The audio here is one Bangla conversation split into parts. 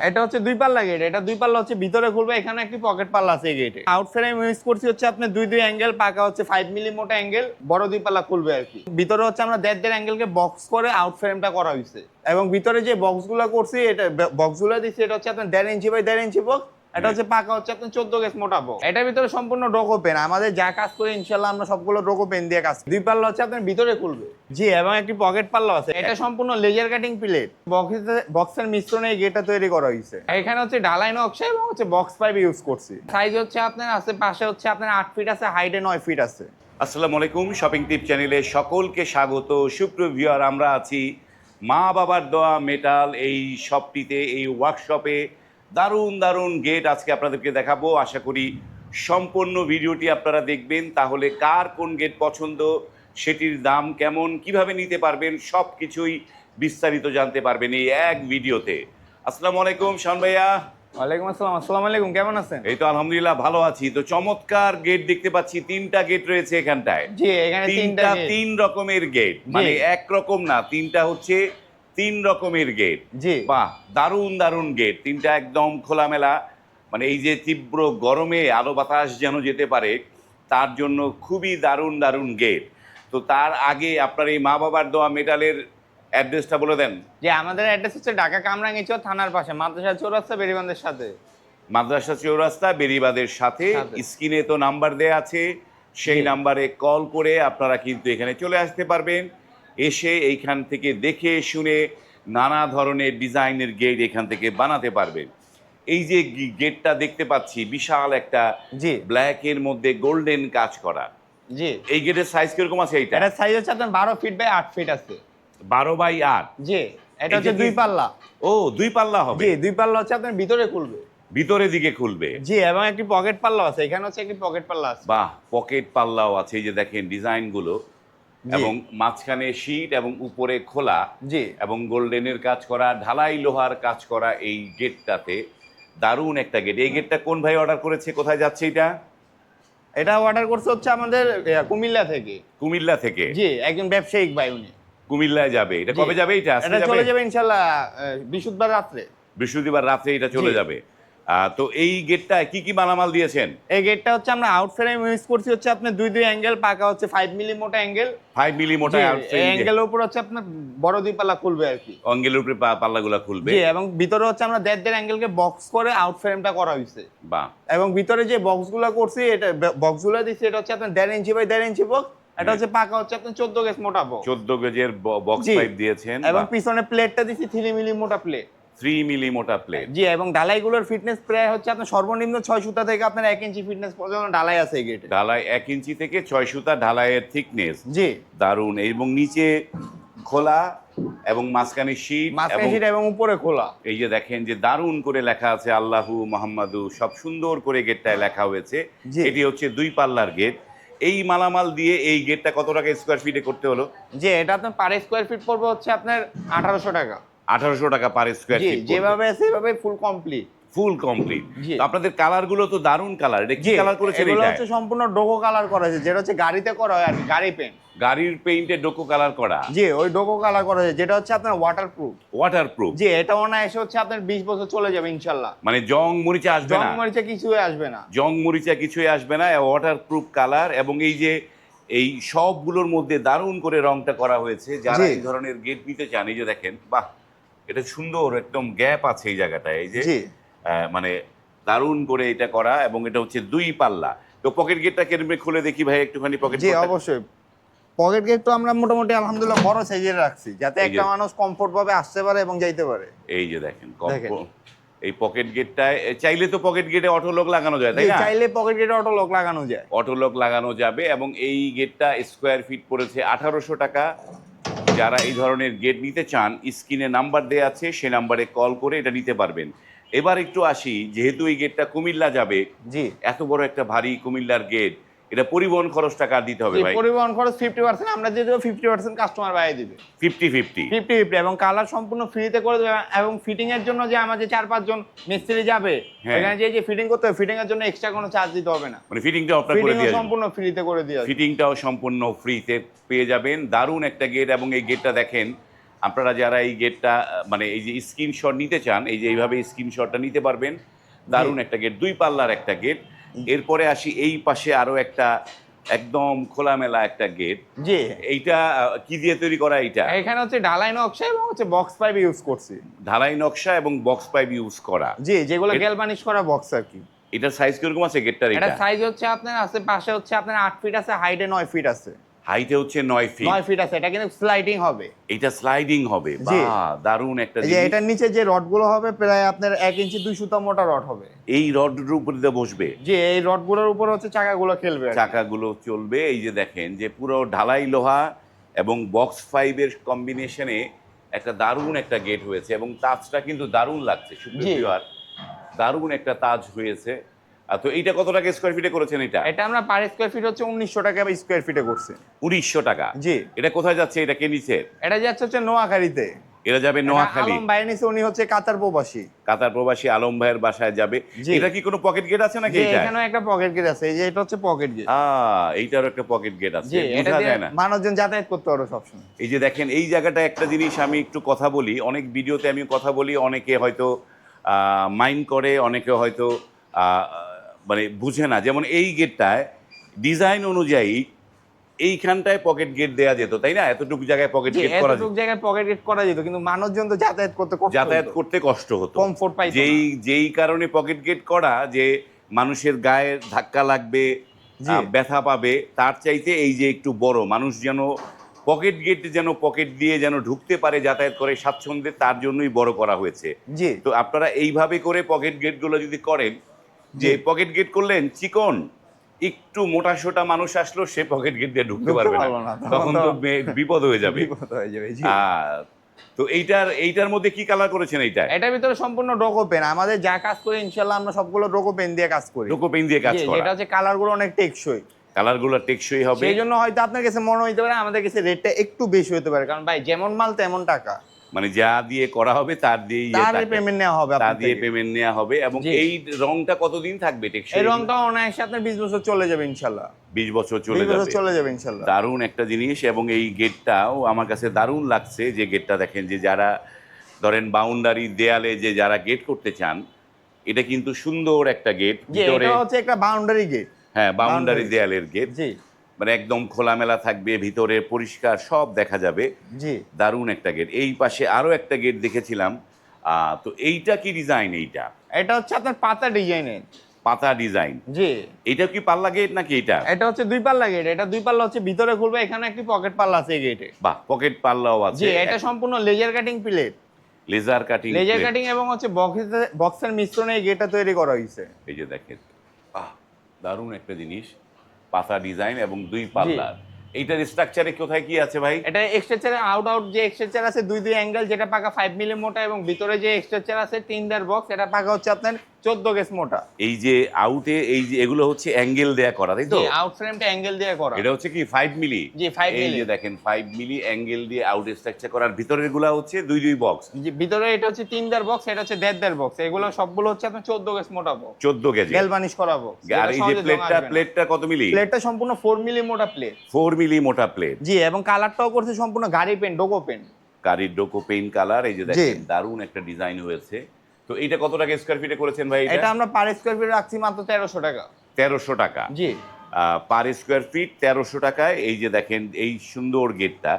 এটা হচ্ছে দুই পাল্লা গেট, এটা দুই পাল্লা হচ্ছে ভিতরে খুলবে, এখানে একটি পকেট পাল্লা আছে এই গেটে। আউট ফ্রেম ইউজ করছি হচ্ছে আপনার দুই অ্যাঙ্গেল, পাকা হচ্ছে 5 মিলি মোটা অ্যাঙ্গেল, বড় দুই পাল্লা খুলবে আর কি। ভিতরে হচ্ছে আমরা দেড় অ্যাঙ্গেলকে বক্স করে আউট ফ্রেমটা করা হয়েছে, এবং ভিতরে যে বক্সগুলো করছি, এটা বক্সগুলো দিচ্ছি, এটা হচ্ছে আপনার 1.5 ইঞ্চি বাই 1.5 ইঞ্চি বক্স। এটা হচ্ছে পাকা হচ্ছে আপনার 14 গেজ মোটা বক্স। এটার ভিতরে সম্পূর্ণ ডোকো পেন, আমাদের যা কাজ করে ইনশাআল্লাহ আমরা সবগুলো ডোকো পেন দিয়ে কাজ। দুই পাল্লা হচ্ছে আপনার ভিতরে খুলবে, জি, এবং একটি পকেট পাল্লা আছে। এটা সম্পূর্ণ লেজার কাটিং প্লেট, বক্সের মিশ্রণে এই গেটটা তৈরি করা হয়েছে। এখানে হচ্ছে ঢালাই নকশা এবং হচ্ছে বক্স পাইপ ইউজ করছি। সাইজ হচ্ছে আপনার আছে, পাশে হচ্ছে আপনার 8 ফিট আছে, হাইটে 9 ফিট আছে। আসসালামু আলাইকুম, শপিং টিপ চ্যানেলে সকলকে স্বাগত। সুপ্রিয় ভিউয়ার, আমরা আছি মা বাবার দোয়া মেটাল এই শপটিতে, এই ওয়ার্কশপে। দারুণ দারুণ গেট আজকে আপনাদেরকে দেখাবো। আশা করি সম্পূর্ণ ভিডিওটি আপনারা দেখবেন, তাহলে কার কোন গেট পছন্দ, সেটির দাম কেমন, কিভাবে নিতে পারবেন, সব কিছুই বিস্তারিত জানতে পারবেন এই এক ভিডিওতে। আসসালামু আলাইকুম শাওন ভাইয়া। ওয়ালাইকুম আসসালাম। আসসালামু আলাইকুম, কেমন আছেন? এই তো আলহামদুলিল্লাহ ভালো আছি। তো চমৎকার গেট দেখতে পাচ্ছি, 3টা গেট রয়েছে এখানটায়। জি, এখানে তিনটা তিন রকমের গেট, মানে এক রকম না, তিনটা হচ্ছে 3 রকমের গেট। জি, বাহ, দারুণ দারুণ গেট, তিনটা একদম খোলামেলা। মানে এই যে তীব্র গরমে আলো বাতাস যেন যেতে পারে, তার জন্য খুবই দারুণ দারুণ গেট। তো তার আগে আপনার এই মা বাবার দোয়া মেটালের অ্যাড্রেসটা বলে দেন। যে আমাদের অ্যাড্রেস হচ্ছে ঢাকা কামরাঙ্গীরচর থানার পাশে, মাদ্রাসা চৌরাস্তা, বেরিবান্ধের সাথে। মাদ্রাসা চৌরাস্তা বেরিবাদের সাথে। স্ক্রিনে তো নাম্বার দেয়া আছে, সেই নাম্বারে কল করে আপনারা কিন্তু এখানে চলে আসতে পারবেন। এসে এইখান থেকে দেখে শুনে নানা ধরনের ডিজাইনের গেট এখান থেকে বানাতে পারবেন। এই যে গেটটা দেখতে পাচ্ছি, বিশাল একটা, জি, ব্ল্যাকের মধ্যে গোল্ডেন কাজ করা। জি, এই গেটের সাইজ কিরকম আছে? এইটা এটা সাইজ হচ্ছে আপনার 12 ফিট বাই 8 ফিট আছে। 12x8। জি, এটা হচ্ছে দুই পাল্লা। ও, দুই পাল্লা হবে। জি, দুই পাল্লা হচ্ছে আপনার ভিতরে খুলবে, ভিতরের দিকে খুলবে। জি, এবং একটি পকেট পাল্লা আছে, এখানে হচ্ছে একটি পকেট পাল্লা আছে। বাহ, পকেট পাল্লাও আছে। এই যে দেখেন ডিজাইনগুলো, এবং মাঝখানে শীট এবং উপরে খোলা, জি, এবং গোল্ডেনের কাজ করা, ঢালাই লোহার কাজ করা এই গেটটাতে। দারুণ একটা গেট। এই গেটটা কোন ভাই অর্ডার করেছে, কোথায় যাচ্ছে এটা? এটা অর্ডার করছে হচ্ছে আমাদের কুমিল্লা থেকে। কুমিল্লা থেকে? জি, একজন ব্যবসায়িক ভাই, উনি কুমিল্লায় যাবে। এটা কবে যাবে? এটা এটা চলে যাবে ইনশাআল্লাহ বৃহস্পতিবার রাত্রে। বৃহস্পতিবার রাতে এটা চলে যাবে। তো এই গেটটায় কি কি মালামাল দিয়েছেন? এই গেটটা হচ্ছে আমরা আউট ফ্রেম ইউজ করছি হচ্ছে আপনার দুই অ্যাঙ্গেল, পাকা হচ্ছে 5 মিলি মোটা অ্যাঙ্গেল। 5 মিলি মোটা অ্যাঙ্গেলের উপর হচ্ছে আপনার বড় দুই পাল্লা খুলবে আর কি। অ্যাঙ্গেলের উপরে পাল্লাগুলো খুলবে। জি, এবং ভিতরে হচ্ছে আমরা দেড় অ্যাঙ্গেলকে বক্স করে আউট ফ্রেমটা করা হয়েছে। বাহ। এবং ভিতরে যে বক্সগুলো করছি, এটা বক্সগুলো দিচ্ছি, এটা হচ্ছে আপনার 1.5 ইঞ্চি বাই 1.5 ইঞ্চি বক্স। এটা হচ্ছে পাকা হচ্ছে আপনার 14 গেজ মোটা বক্স। 14 গেজের বক্স পাইপ দিয়েছেন, এবং পিছনে প্লেটটা দিচ্ছি 3 মিলি মোটা প্লেট। 3 মিলি মোটা প্লেট। জি, এবং ঢালাইগুলোর ফিটনেস প্রায় হচ্ছে আপনার সর্বনিম্ন 6 সুতা থেকে আপনার 1 ইঞ্চি ফিটনেস পর্যন্ত ঢালাই আছে এই গেটে। ঢালাই 1 ইঞ্চি থেকে 6 সুতা ঢালাইয়ের থিকনেস। জি, দারুণ। এবং নিচে খোলা এবং মাঝখানে শীট এবং উপরে খোলা। এই যে দেখেন যে দারুণ করে লেখা আছে আল্লাহু মুহাম্মাদু, সব সুন্দর করে গেটটায় লেখা হয়েছে। এটি হচ্ছে দুই পাল্লার গেট। এই মালামাল দিয়ে এই গেটটা কত টাকা স্কোয়ার ফিটে করতে হলো? জি, এটা আপনার পার স্কোয়ার ফিট পড়বে হচ্ছে আপনার 1800 টাকা। 1800 টাকা পার স্কোয়ার ফিট। যেভাবে আছে সেভাবে ফুল কমপ্লিট। Full complete. আপনাদের কালারগুলো তো দারুণ কালার। এটা কি কালার করেছেন? এগুলো হচ্ছে সম্পূর্ণ ডোকো কালার করা হয়েছে, যেটা হচ্ছে গাড়িতে করা হয় আর কি, গাড়ি পেইন্ট। গাড়ির পেইন্টে ডোকো কালার করা? জি, ওই ডোকো কালার করা হয়েছে, যেটা হচ্ছে আপনার ওয়াটারপ্রুফ। ওয়াটারপ্রুফ। জি, এটা অনায়াসে হচ্ছে আপনার 20 বছর চলে যাবে ইনশাআল্লাহ। মানে জং মরিচা আসবে না? জং মরিচা কিছুই আসবে না। জং মরিচা কিছুই আসবে না। Waterproof colour. এবং এই যে এই সবগুলোর মধ্যে দারুণ করে রংটা করা হয়েছে। যারা এই ধরনের গেট নিতে চান, এই যে দেখেন, বাহ, এটা সুন্দর, একদম গ্যাপ আছে এই জায়গাটায়। এই যে মানে দারুণ করে এটা করা, এবং এটা হচ্ছে দুই পাল্লা। তো পকেট গেটটা কেমনে খুলে দেখি ভাই একটুখানি। পকেট? জি, অবশ্যই। পকেট গেট তো আমরা মোটামুটি আলহামদুলিল্লাহ বড় সাইজের রাখছি, যাতে একটা মানুষ কমফোর্ট ভাবে আসতে পারে এবং যাইতে পারে। এই যে দেখেন এই পকেট গেটটায় চাইলে তো পকেট গেটে অটো লক লাগানো যায়, তাই না? চাইলে পকেট গেটে অটো লক লাগানো যায়। অটো লক লাগানো যাবে। এবং এই গেটটা স্কোয়ার ফিট পড়েছে 1800 টাকা। যারা এই ধরনের গেট নিতে চান, স্ক্রিনে নাম্বার দেওয়া আছে, সে নাম্বারে কল করে এটা নিতে পারবেন। এবার একটু আসি, যেহেতু এই গেটটা কুমিল্লা যাবে, জি, এত বড় একটা ভারী কুমিল্লার গেট, এটা পরিবহন খরচ টাকা দিতে হবে ভাই? পরিবহন খরচ 50%, আমরা দিয়ে দেবো, 50% কাস্টমার ভাই দিবে। 50-50 এবং কালার সম্পূর্ণ ফ্রিতে করে দেবে। এবং ফিটিং এর জন্য যে আমাদের 4-5 জন মিস্ত্রি যাবে, এখানে যে ফিটিং করতে হবে, ফিটিং এর জন্য এক্সট্রা কোনো চার্জ দিতে হবে না। মানে ফিটিংটাও আপনারা করে দিয়ে সম্পূর্ণ ফ্রিতে করে দিয়ে, ফিটিংটাও সম্পূর্ণ ফ্রিতে পেয়ে যাবেন। দারুণ একটা গেট। এবং এই গেটটা দেখেন আপনারা যারা এই গেটটা মানে এই যে স্ক্রিনশট নিতে চান, এই যে এইভাবে স্ক্রিনশটটা নিতে পারবেন। দারুণ একটা গেট, 2 পাল্লার একটা গেট। এরপরে আসি এই পাশে আরো একটা একদম খোলামেলা একটা গেট। জি, এইটা কি দিয়ে তৈরি করা এইটা? এখানে হচ্ছে ঢালাই নকশা এবং হচ্ছে বক্স পাইপ ইউজ করছি। ঢালাই নকশা এবং বক্স পাইপ ইউজ করা। জি, যেগুলো গ্যালভানিশ করা বক্স আর কি। এটার সাইজ কিরকম আছে গেটটার? এটা এটা সাইজ হচ্ছে আপনার আছে পাশে হচ্ছে আপনার 8 ফিট আছে, হাইটে 9 ফিট আছে। হাইটে হচ্ছে 9 ফিট। 9 ফিট আছে, এটা কিন্তু স্লাইডিং হবে। এটা স্লাইডিং হবে। জি। বাহ, দারুণ একটা এই যে জিনিস। এটার নিচে যে রডগুলো হবে প্রায় আপনার 1 ইঞ্চি 2 সুতা মোটা রড হবে। এই রডের উপরে দিয়ে বসবে, যে এই রডগুলোর উপর হচ্ছে চাকাগুলো খেলবে আর কি। চাকাগুলো চলবে। এই যে দেখেন যে পুরো ঢালাই লোহা এবং বক্স ফাইভের কম্বিনেশনে একটা দারুণ একটা গেট হয়েছে এবং তাজটা কিন্তু দারুণ লাগছে। সুপ্রিয়ার দারুণ একটা তাজ হয়েছে। আর তো এইটা কত টাকা স্কোয়ার ফিটে করেছেন এটা? এটা আমরা পার স্কয়ার ফিট হচ্ছে 1900 টাকা স্কয়ার ফিটে করছি। 1900 টাকা। জি। এটা কোথায় যাচ্ছে? এটা কে নিছে? এটা যাচ্ছে হচ্ছে নোয়াখালীতে। এরা যাবে নোয়াখালী। আলম ভাই নিছে, উনি হচ্ছে কাতার প্রবাসী। কাতার প্রবাসী আলম ভাইয়ের বাসায় যাবে। জি। এটা কি কোনো পকেট গেট আছে নাকি যে এটা? এখানেও একটা পকেট গেট আছে, এই যে এটা হচ্ছে পকেট গেট। এইটারও একটা পকেট গেট আছে, জি, এটা বোঝা দিয়ে যায় না। মানুষজন যাতায়াত করতে পারবে সবসময়। এই যে দেখেন এই জায়গাটা একটা জিনিস আমি একটু কথা বলি, অনেক ভিডিওতে আমি কথা বলি, অনেকে হয়তো মাইন্ড করে, অনেকে হয়তো মানে বুঝে না। যেমন এই গেটটায় ডিজাইন অনুযায়ী এইখানটায় পকেট গেট দেয়া যেত, তাই না? এতটুকু জায়গায় পকেট জি, গেট করা যেত, এতটুকু জায়গায় পকেট গেট করা যেত, কিন্তু মানুষজন তো যাতায়াত করতে কষ্ট যাতায়াত হতো। করতে কষ্ট হতো, কমফোর্ট পাইতো না। যেই কারণে পকেট গেট করা, যে মানুষের গায়ে ধাক্কা লাগবে, জি। ব্যথা পাবে, তার চাইতে এই যে একটু বড় মানুষ যেন পকেট গেট যেন পকেট দিয়ে যেন ঢুকতে পারে, যাতায়াত করে স্বাচ্ছন্দ্যে, তার জন্যই বড় করা হয়েছে। জি। তো আপনারা এইভাবে করে পকেট গেটগুলো যদি করেন, যে পকেট গেট করলেন চিকন, একটু মোটা সোটা মানুষ আসলো, সে পকেট গেট দিয়ে ঢুকতে পারবে না, তখন তো বিপদ হয়ে যাবে। বিপদ হয়ে যাবে। জি। তো এইটার মধ্যে কি কালার করেছেন? এটার ভিতরে সম্পূর্ণ ডোকো পেন, আমাদের যা কাজ করি ইনশাআল্লাহ আমরা সবগুলো ডোকো পেন দিয়ে কাজ করি। ডোকো পেন দিয়ে কাজ জি, করা, যেটা হচ্ছে কালারগুলো অনেক টেকসই। কালারগুলো টেকসই হবে। সেই জন্য হয়তো আপনার কাছে মনে হইতে পারে আমাদের কাছে রেটটা একটু বেশি হতে পারে, কারণ ভাই যেমন মাল তেমন টাকা, মানে যা দিয়ে করা হবে তার দিয়েই তার পেমেন্ট নেওয়া হবে, তা দিয়ে পেমেন্ট নেওয়া হবে। এবং জি। এই রংটা কতদিন থাকবে টেকসই? এই রংটা অনায়াসে আপনার 20 বছর চলে যাবে ইনশাআল্লাহ। 20 বছর 20 চলে বছর যাবে। চলে যাবে ইনশাআল্লাহ। দারুণ একটা জিনিস। এবং এই গেটটাও আমার কাছে দারুণ লাগছে, যে গেটটা দেখেন, যে যারা ধরেন বাউন্ডারি দেয়ালে যে যারা গেট করতে চান, এটা কিন্তু সুন্দর একটা গেট। জি, ভিতরে এটা হচ্ছে একটা বাউন্ডারি গেট। হ্যাঁ, বাউন্ডারি boundary। দেয়ালের গেট, জি। মানে একদম খোলামেলা থাকবে, ভিতরে পরিষ্কার সব দেখা যাবে। জি। দারুণ একটা গেট। এই পাশে আরো একটা গেট দেখেছিলাম। তো এইটা কি ডিজাইন? এইটা এটা হচ্ছে আপনার পাতা ডিজাইনের। পাতা ডিজাইন। জি। এটা কি পাল্লা গেট নাকি এটা? এটা হচ্ছে 2 পাল্লা গেট, এটা 2 পাল্লা হচ্ছে ভিতরে খুলবে, এখানে একটি পকেট পাল্লা আছে এই গেটে। বাহ, পকেট পাল্লাও আছে। জি, এটা সম্পূর্ণ laser cutting plate. Laser cutting, laser cutting এবং হচ্ছে বক্সের মিশ্রণে এই গেটটা তৈরি করা হয়েছে। এই যে দেখেন, দারুণ একটা জিনিস, পাতা ডিজাইন এবং 2 পাল্লার। এইটার স্ট্রাকচারে কোথায় কি আছে ভাই? এটা এক্সট্রাচারে আউট যে এক্সট্রাচার আছে 2 অ্যাঙ্গেল, যেটা পাকা 5 মিলি মোটা, এবং ভিতরে যে এক্সট্রাচার আছে 3 দার বক্স, এটা পাকা হচ্ছে আপনার 14 গেজ মোটা। এই যে আউটে এই যে এগুলো হচ্ছে অ্যাঙ্গেল দেয়া করা, তাই তো? জি, আউট ফ্রেমটা অ্যাঙ্গেল দিয়ে করা। এটা হচ্ছে কি 5 মিলি? জি, 5 এই মিলি। যে দেখেন 5 মিলি অ্যাঙ্গেল দিয়ে আউট স্ট্রাকচার করার, ভিতরের গুলা হচ্ছে 2 বক্স। জি, ভিতরে এটা হচ্ছে 3 দার বক্স, এটা হচ্ছে 1.5 দার বক্স। এগুলো সবগুলো হচ্ছে আপনার 14 গেজ মোটা বক্স, 14 কেজি গ্যালভানিশ করা বক্স। আর এই যে প্লেটটা কত মিলি? প্লেটটা সম্পূর্ণ 4 মিলি মোটা প্লেট। 4 মিলি মোটা প্লেট। জি, এবং কালারটাও করছে সম্পূর্ণ গাড়ি পেন, ডোকো পেন। কারির ডোকো পেইন কালার। এই যে দেখেন দারুণ একটা ডিজাইন হয়েছে। তো এইটা কত টাকা স্কয়ার ফিটে করেছেন ভাই? এটা আমরা পার স্কয়ার ফিট রাখছি মাত্র 1300 টাকা। 1300 টাকা। জি। পার স্কয়ার ফিট 1300 টাকায়। এই যে দেখেন এই সুন্দর গেটটা।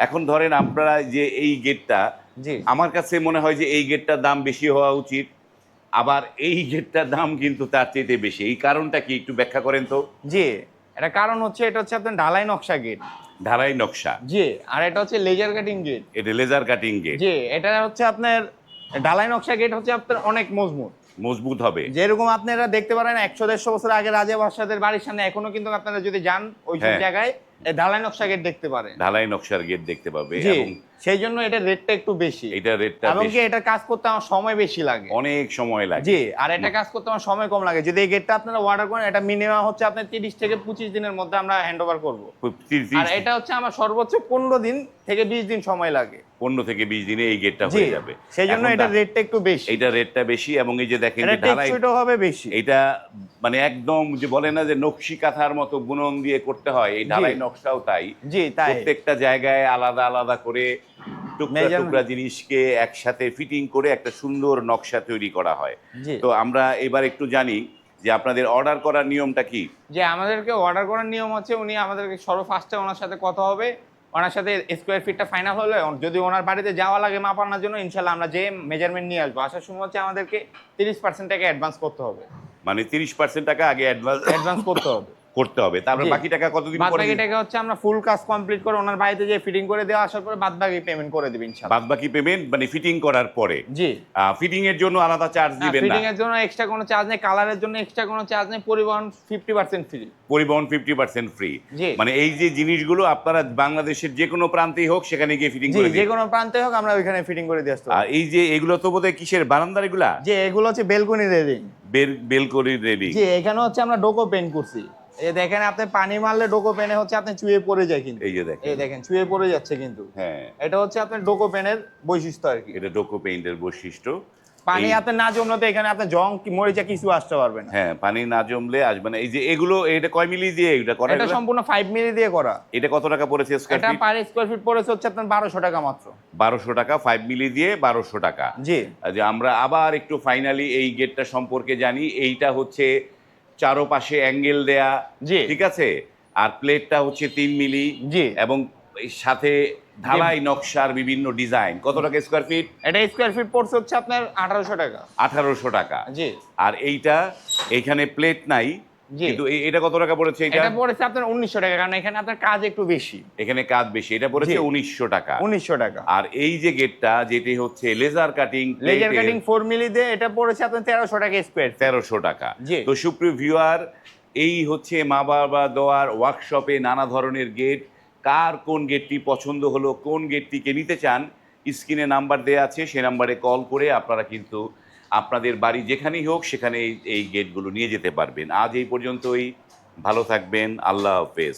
এখন ধরেন আপনারা যে এই গেটটা, জি। আমার কাছে মনে হয় যে এই গেটটার দাম বেশি হওয়া উচিত, আবার এই গেটটার দাম কিন্তু তার চাইতে বেশি। এই কারণটা কি একটু ব্যাখ্যা করেন তো? জি, এটা কারণ হচ্ছে এটা হচ্ছে আপনার ঢালাই নকশা গেট। ঢালাই নকশা। জি, আর এটা হচ্ছে লেজার কাটিং গেট। এটা লেজার কাটিং গেট। জি, এটা হচ্ছে আপনার ঢালাই নকশা গেট হচ্ছে আপনার অনেক মজবুত। মজবুত হবে। যেরকম আপনারা দেখতে পারেন 100-150 বছর আগে রাজা বাদশাদের বাড়ির সামনে এখনো কিন্তু আপনারা যদি যান ওই সব হ্যাঁ। জায়গায় এই ঢালাই নকশা গেট দেখতে পারেন। ঢালাই নকশার গেট দেখতে পাবে। জি, এবং সেই জন্য এটা রেটটা একটু বেশি। এটা রেটটা এবং কি বেশি, এটা কাজ করতে আমার সময় বেশি লাগে। অনেক সময় লাগে। জি, আর এটা কাজ করতে আমার সময় কম লাগে। যদি এই গেটটা আপনারা অর্ডার করেন, এটা মিনিমাম হচ্ছে আপনার 30 থেকে 25 দিনের মধ্যে আমরা হ্যান্ড ওভার করবো। আর এটা হচ্ছে আমার সর্বোচ্চ 15 দিন থেকে 20 দিন সময় লাগে। 15 থেকে 20 দিনে এই গেটটা জি, হয়ে যাবে। সেই জন্য এখন এটা রেটটা একটু বেশি। এইটা রেটটা বেশি। এবং এই যে দেখেন এটা যে ঢালাই, টেকসইটাও হবে বেশি। এটা মানে একদম যে বলে না যে নকশি কাঁথার মতো বুনন দিয়ে করতে হয়, এই ঢালাই নকশাও তাই। জি, তাই। প্রত্যেকটা জায়গায় আলাদা আলাদা করে টুকরা Measurement- টুকরা জিনিসকে একসাথে ফিটিং করে একটা সুন্দর নকশা তৈরি করা হয়। জি। তো আমরা এবার একটু জানি যে আপনাদের অর্ডার করার নিয়মটা কি। যে আমাদেরকে অর্ডার করার নিয়ম হচ্ছে, উনি আমাদেরকে সর্বফার্স্টে ওনার সাথে কথা হবে, ওনার সাথে স্কোয়ার ফিটটা ফাইনাল হলে যদি ওনার বাড়িতে যাওয়া লাগে মাপ আনার জন্য, ইনশাল্লাহ আমরা যে মেজারমেন্ট নিয়ে আসবো। আসার সময় হচ্ছে আমাদেরকে 30% টাকা অ্যাডভান্স করতে হবে। মানে 30% টাকা আগে অ্যাডভান্স করতে হবে। করতে হবে, তারপরে জি। বাকি টাকা কতদিন বাদ পরে বাকি টাকা হচ্ছে আমরা ফুল কাজ কমপ্লিট করে ওনার বাড়িতে যে ফিটিং করে দেওয়া, আসার পরে বাদ বাকি পেমেন্ট করে দিবেন ইনশাআল্লাহ। বাদ বাকি পেমেন্ট মানে ফিটিং করার পরে। জি। ফিটিং এর জন্য আলাদা চার্জ দিবেন না? ফিটিং এর জন্য এক্সট্রা কোনো চার্জ নেই, কালারের জন্য এক্সট্রা কোনো চার্জ নেই, পরিবহন 50% ফ্রি। পরিবহন 50% ফ্রি। জি। মানে এই যে জিনিসগুলো আপনারা বাংলাদেশের যে কোনো প্রান্তেই হোক সেখানে গিয়ে ফিটিং জি, করে যে দিন। কোনো প্রান্তে হোক আমরা ওইখানে ফিটিং করে দিয়ে আসতে আর পারি। এই যে এগুলো তো বোধহয় কিসের বারান্দার এগুলা? যে এগুলো হচ্ছে বেলকনি রেলিং। Balcony ready. জি, এখানে হচ্ছে আমরা ডোকো পেন করছি। এই দেখেন, আপনি পানি মারলে ডোকো পেনে হচ্ছে আপনি চুয়ে পড়ে যায় কিন্তু। এই যে দেখেন। এই দেখেন চুয়ে পড়ে যাচ্ছে কিন্তু। হ্যাঁ, এটা হচ্ছে আপনার ডোকো পেনের বৈশিষ্ট্য আর কি। এটা ডোকো পেইন্টের বৈশিষ্ট্য। পানি এই- আপনি না জমলে তো এখানে আপনি জং মরিচা কিছু আসতে পারবে না। হ্যাঁ, পানি না জমলে আসবে না। এই যে এগুলো, এটা কয় মিলি দিয়ে এটা করা? এটা সম্পূর্ণ 5 মিলি দিয়ে করা। এটা কত টাকা পড়েছে স্কয়ার এটা ফিট? পার স্কয়ার ফিট পড়েছে হচ্ছে আপনার 1200 টাকা মাত্র। 1200 টাকা, 5 মিলি দিয়ে 1200 টাকা। জি। যে আমরা আবার একটু ফাইনালি এই গেটটা সম্পর্কে জানি। এইটা হচ্ছে চারোপাশে অ্যাঙ্গেল দেয়া। জি। ঠিক আছে। আর প্লেটটা হচ্ছে 3 মিলি। জি। এবং এর সাথে ঢালাই নকশার বিভিন্ন ডিজাইন। কত টাকা স্কয়ার ফিট? এটা স্কয়ার ফিট পড়ছে হচ্ছে আপনার 1800 টাকা। 1800 টাকা। জি। আর এইটা, এইখানে প্লেট নাই, জি। কিন্তু এটা কত টাকা পড়েছে? এটা এটা পড়েছে আপনার 1900 টাকা, কারণ এখানে আপনার কাজ একটু বেশি। এখানে কাজ বেশি, এটা পড়েছে জি। 1900 টাকা। 1900 টাকা। আর এই যে গেটটা, যেটি হচ্ছে লেজার কাটিং, লেজার কাটিং 4 মিলি দিয়ে, এটা পড়েছে আপনার 1300 টাকা স্কয়ার ফিট। 1300 টাকা। জি। তো সুপ্রিয় ভিউয়ার, এই হচ্ছে মা বাবা দোয়ার ওয়ার্কশপে নানা ধরনের গেট। কার কোন গেটটি পছন্দ হলো, কোন গেটটিকে নিতে চান, স্ক্রিনে নাম্বার দেওয়া আছে, সেই নাম্বারে কল করে আপনারা কিন্তু আপনাদের বাড়ি যেখানেই হোক সেখানে এই গেটগুলো নিয়ে যেতে পারবেন। আজ এই পর্যন্তই। ভালো থাকবেন। আল্লাহ হাফেজ।